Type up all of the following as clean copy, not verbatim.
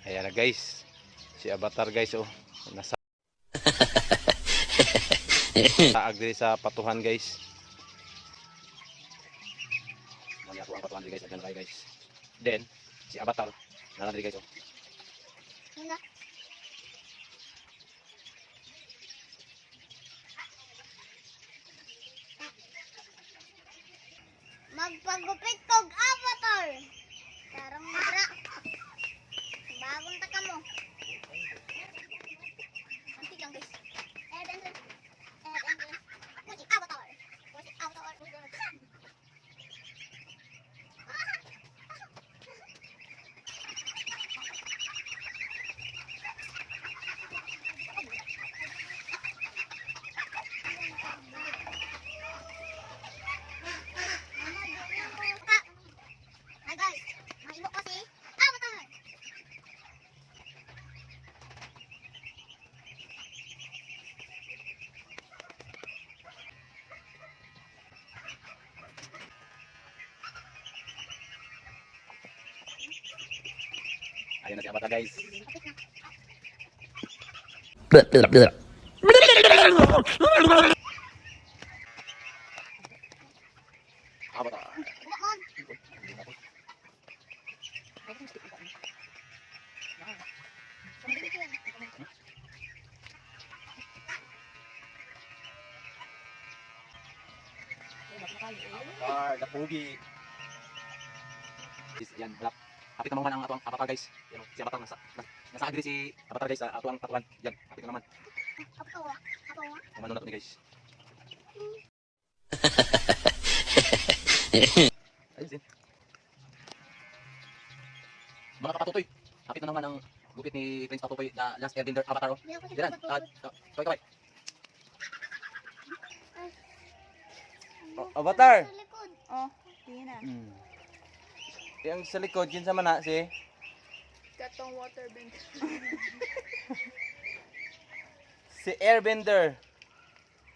Ayan na guys. Si Avatar guys oh. Nasa taag diri sa patuhan guys. Mali ako ang patuhan diri guys. Ayan na guys. Then si Avatar naran diri guys oh. Magpagupit kog Avatar. Tarong mara. Bagong taka mo. Anti lang guys. Pusi Avatar. Pusi Avatar. Ayan na si Avatar guys. Avatar. Avatar, the pogi. Yan, black. Kapit naman ang atuang Avatar guys. Yan, si Avatar nasa agri si Avatar guys sa atuang patuan. Yan, kapit naman. Kumano na to ni guys. Ayun din. Mga kapatutoy, kapit na naman ang gupit ni Prince Patutoy, the last airbender Avatar. Diyan, kaway. Avatar. Oh, tingin na. Yang sa likod, yun sa mana si? Katong waterbender. Si airbender.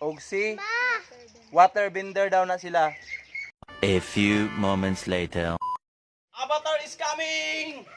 O si waterbender daw na sila. A few moments later. Avatar is coming!